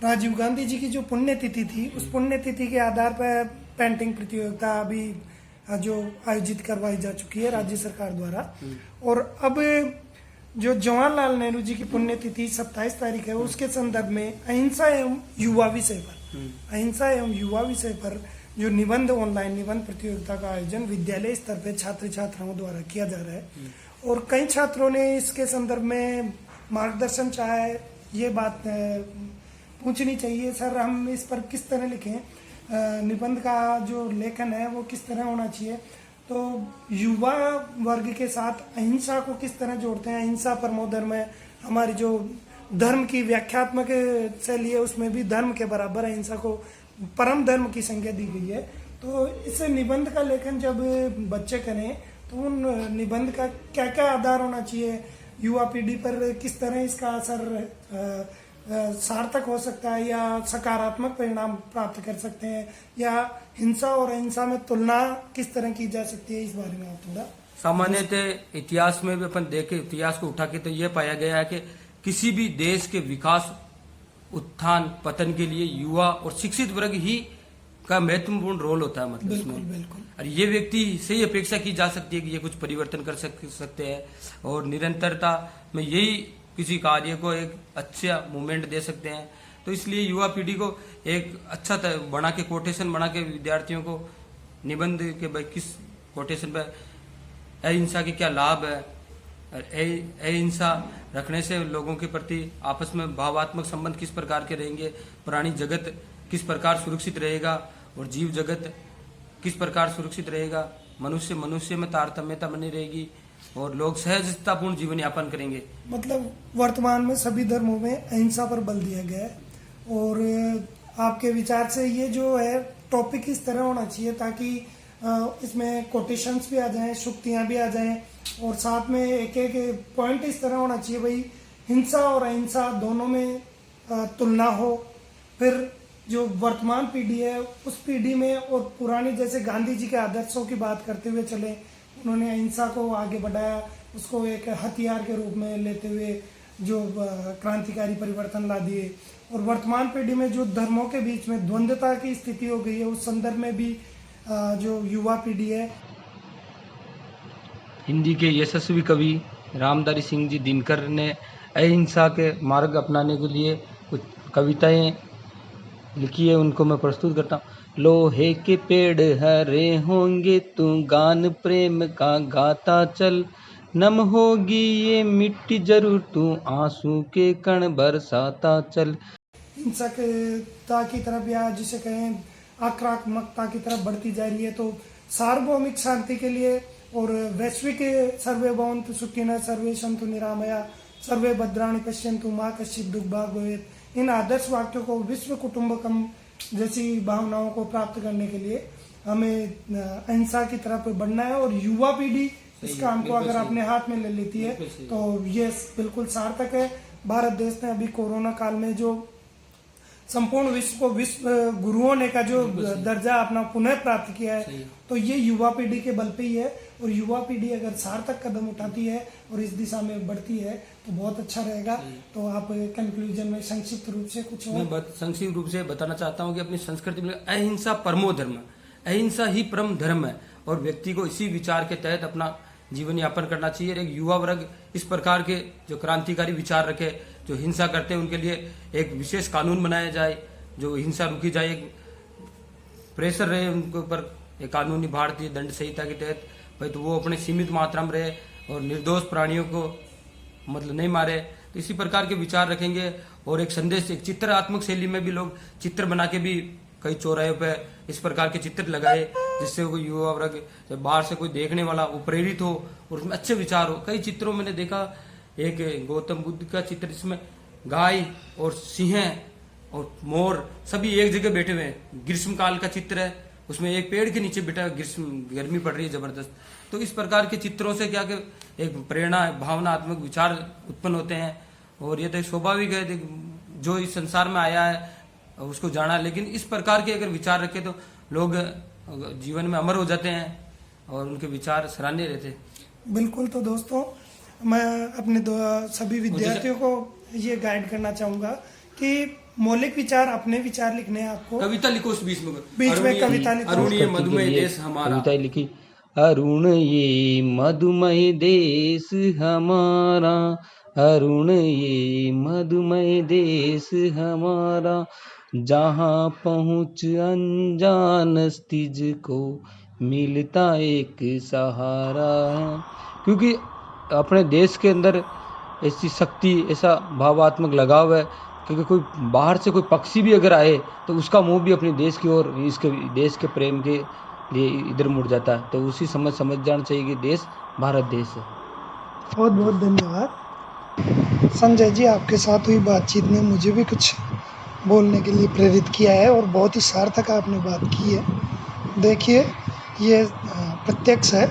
राजीव गांधी जी की जो पुण्यतिथि थी, उस पुण्यतिथि के आधार पर पेंटिंग प्रतियोगिता अभी जो आयोजित करवाई जा चुकी है राज्य सरकार द्वारा। और अब जो जवाहरलाल नेहरू जी की पुण्यतिथि 27 तारीख है, उसके संदर्भ में अहिंसा एवं युवा विषय पर जो निबंध ऑनलाइन निबंध प्रतियोगिता का आयोजन विद्यालय स्तर पर छात्र छात्राओं द्वारा किया जा रहा है। और कई छात्रों ने इसके संदर्भ में मार्गदर्शन चाहा है। ये बात पूछनी चाहिए, सर हम इस पर किस तरह लिखें, निबंध का जो लेखन है वो किस तरह होना चाहिए। तो युवा वर्ग के साथ अहिंसा को किस तरह जोड़ते हैं, अहिंसा परमो धर्म है, हमारी जो धर्म की व्याख्यात्मक शैली है उसमें भी धर्म के बराबर अहिंसा को परम धर्म की संज्ञा दी गई है। तो इस निबंध का लेखन जब बच्चे करें तो उन निबंध का क्या क्या आधार होना चाहिए, युवा पीढ़ी पर किस तरह इसका असर सार्थक हो सकता है या सकारात्मक परिणाम प्राप्त कर सकते हैं, या हिंसा और अहिंसा में तुलना किस तरह की जा सकती है, इस बारे में आप थोड़ा। सामान्यतः इतिहास में भी अपन देखें, इतिहास को उठा के तो ये पाया गया है कि किसी भी देश के विकास उत्थान पतन के लिए युवा और शिक्षित वर्ग ही का महत्वपूर्ण रोल होता है। मतलब इसमें बिल्कुल। और ये व्यक्ति से ही अपेक्षा की जा सकती है कि ये कुछ परिवर्तन कर सकते हैं और निरंतरता में यही किसी कार्य को एक अच्छा मूवमेंट दे सकते हैं। तो इसलिए युवा पीढ़ी को एक अच्छा बना के कोटेशन बना के विद्यार्थियों को निबंध के भाई किस कोटेशन पर अहिंसा के क्या लाभ है, अहिंसा रखने से लोगों के प्रति आपस में भावात्मक संबंध किस प्रकार के रहेंगे, प्राणी जगत किस प्रकार सुरक्षित रहेगा और जीव जगत किस प्रकार सुरक्षित रहेगा, मनुष्य में तारतम्यता बनी रहेगी और लोग सहजतापूर्ण जीवन यापन करेंगे। मतलब वर्तमान में सभी धर्मों में अहिंसा पर बल दिया गया है। और आपके विचार से ये जो है टॉपिक इस तरह होना चाहिए ताकि इसमें कोटेशंस भी आ जाएं, शुक्तियां भी आ जाएं, और साथ में एक एक पॉइंट इस तरह होना चाहिए भाई हिंसा और अहिंसा दोनों में तुलना हो। फिर जो वर्तमान पीढ़ी है उस पीढ़ी में और पुरानी, जैसे गांधी जी के आदर्शों की बात करते हुए चले, उन्होंने अहिंसा को आगे बढ़ाया, उसको एक हथियार के रूप में लेते हुए जो क्रांतिकारी परिवर्तन ला दिए। और वर्तमान पीढ़ी में जो धर्मों के बीच में द्वंद्वता की स्थिति हो गई है, उस संदर्भ में भी जो युवा पीढ़ी है। हिंदी के यशस्वी कवि रामधारी सिंह जी दिनकर ने अहिंसा के मार्ग अपनाने के लिए कुछ कविताएं लिखी है, उनको मैं प्रस्तुत करता हूँ। लोहे के पेड़ हरे होंगे, तू गान प्रेम का गाता चल, नम होगी ये मिट्टी जरूर, तू आंसू के कण बरसाता चल। हिंसकता की तरफ या जिसे कहें आक्रामकता की तरफ बढ़ती जा रही है, तो सार्वभौमिक शांति के लिए और वैश्विक सर्वे भवन्तु सुखिनः सर्वे सन्तु निरामया सर्वे भद्राणि पश्यन्तु मा कश्चित् दुर्भाग् भवेत्, इन आदर्श वाक्यों को विश्व कुटुंबकम जैसी भावनाओं को प्राप्त करने के लिए हमें अहिंसा की तरफ बढ़ना है। और युवा पीढ़ी इस काम को अगर अपने हाथ में ले लेती है तो ये बिल्कुल सार्थक है। भारत देश ने अभी कोरोना काल में जो संपूर्ण विश्व को विश्व गुरुओं ने का जो दर्जा अपना पुनः प्राप्त किया है, तो ये युवा पीढ़ी के बल पे ही है। और युवा पीढ़ी अगर सार्थक कदम उठाती है और इस दिशा में बढ़ती है तो बहुत अच्छा रहेगा। तो आप कंक्लूजन में संक्षिप्त रूप से कुछ मैं संक्षिप्त रूप से बताना चाहता हूँ कि अपनी संस्कृति में अहिंसा परमो धर्म, अहिंसा ही परम धर्म है और व्यक्ति को इसी विचार के तहत अपना जीवन यापन करना चाहिए। एक युवा वर्ग इस प्रकार के जो क्रांतिकारी विचार रखे, जो हिंसा करते हैं, उनके लिए एक विशेष कानून बनाया जाए, जो हिंसा रुकी जाए, एक प्रेशर रहे उनके ऊपर, एक कानूनी भारतीय दंड संहिता के तहत भाई, तो वो अपने सीमित मात्रा में रहे और निर्दोष प्राणियों को मतलब नहीं मारे। तो इसी प्रकार के विचार रखेंगे और एक संदेश, एक चित्रात्मक शैली में भी लोग चित्र बना के भी कई चौराहे पे इस प्रकार के चित्र लगाए, जिससे कोई युवा वर्ग बाहर से कोई देखने वाला वो प्रेरित हो और उसमें अच्छे विचार हो। कई चित्रों मैंने देखा, एक गौतम बुद्ध का चित्र जिसमें गाय और सिंह और मोर सभी एक जगह बैठे हुए हैं, ग्रीष्म काल का चित्र है, उसमें एक पेड़ के नीचे बैठा, ग्रीष्म गर्मी पड़ रही है जबरदस्त। तो इस प्रकार के चित्रों से क्या कि एक प्रेरणा, भावनात्मक विचार उत्पन्न होते हैं और ये तो स्वाभाविक है, जो इस संसार में आया है उसको जाना। लेकिन इस प्रकार के अगर विचार रखे तो लोग जीवन में अमर हो जाते हैं और उनके विचार सराहनीय रहते हैं। बिल्कुल। तो दोस्तों, मैं अपने सभी विद्यार्थियों को ये गाइड करना चाहूँगा कि मौलिक विचार, अपने विचार लिखने हैं आपको। कविता लिखो उस बीच में कविता लिखो। अरुण ये मधुमेह देश हमारा। कविता लिखी, अरुण ये मधुमय देश हमारा, अरुण ये मधुमय देश हमारा, जहाँ पहुँच अनजान स्थिज को मिलता एक सहारा। क्योंकि अपने देश के अंदर ऐसी शक्ति, ऐसा भावात्मक लगाव है, क्योंकि कोई बाहर से कोई पक्षी भी अगर आए तो उसका मुंह भी अपने देश की ओर, इसके देश के प्रेम के लिए इधर मुड़ जाता है। तो उसी समझ जाना चाहिए कि देश भारत देश है। बहुत बहुत धन्यवाद संजय जी, आपके साथ हुई बातचीत ने मुझे भी कुछ बोलने के लिए प्रेरित किया है और बहुत ही सार्थक आपने बात की है। देखिए ये प्रत्यक्ष है।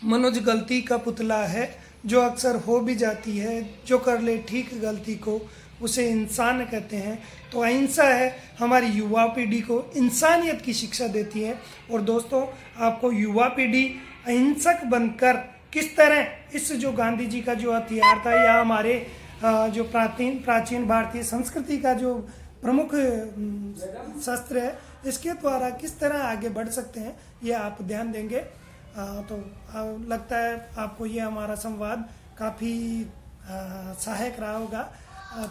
मनोज गलती का पुतला है, जो अक्सर हो भी जाती है, जो कर ले ठीक गलती को उसे इंसान कहते हैं। तो अहिंसा है, हमारी युवा पीढ़ी को इंसानियत की शिक्षा देती है। और दोस्तों, आपको युवा पीढ़ी अहिंसक बनकर किस तरह इस जो गांधी जी का जो हथियार था, या हमारे जो प्राचीन भारतीय संस्कृति का जो प्रमुख शस्त्र है, इसके द्वारा किस तरह आगे बढ़ सकते हैं, ये आप ध्यान देंगे तो लगता है आपको ये हमारा संवाद काफ़ी सहायक रहा होगा।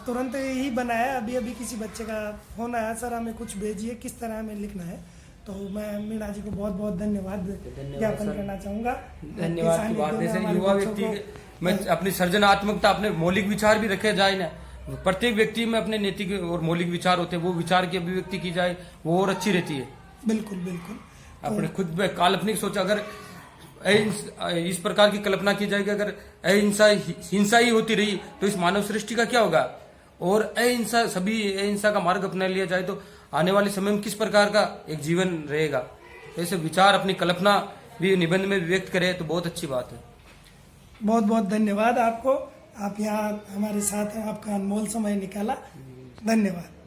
तुरंत ही बनाया, अभी किसी बच्चे का फोन आया, सर हमें कुछ भेजिए, किस तरह हमें लिखना है। तो मैं मीणा जी को बहुत बहुत धन्यवाद ज्ञापन करना चाहूँगा। धन्यवाद की बात है। युवा व्यक्ति में अपनी सृजनात्मकता, अपने मौलिक विचार भी रखे जाए ना। प्रत्येक व्यक्ति में अपने नैतिक और मौलिक विचार होते हैं, वो विचार की अभिव्यक्ति की जाए, वो और अच्छी रहती है। बिल्कुल बिल्कुल। अपने खुद में काल्पनिक सोच, अगर इस प्रकार की कल्पना की जाए कि अगर हिंसा ही होती रही तो इस मानव सृष्टि का क्या होगा, और अहिंसा का मार्ग अपना लिया जाए तो आने वाले समय में किस प्रकार का एक जीवन रहेगा। ऐसे विचार, अपनी कल्पना भी निबंध में व्यक्त करें तो बहुत अच्छी बात है। बहुत बहुत धन्यवाद आपको, आप यहाँ हमारे साथ हैं, आपका अनमोल समय निकाला, धन्यवाद।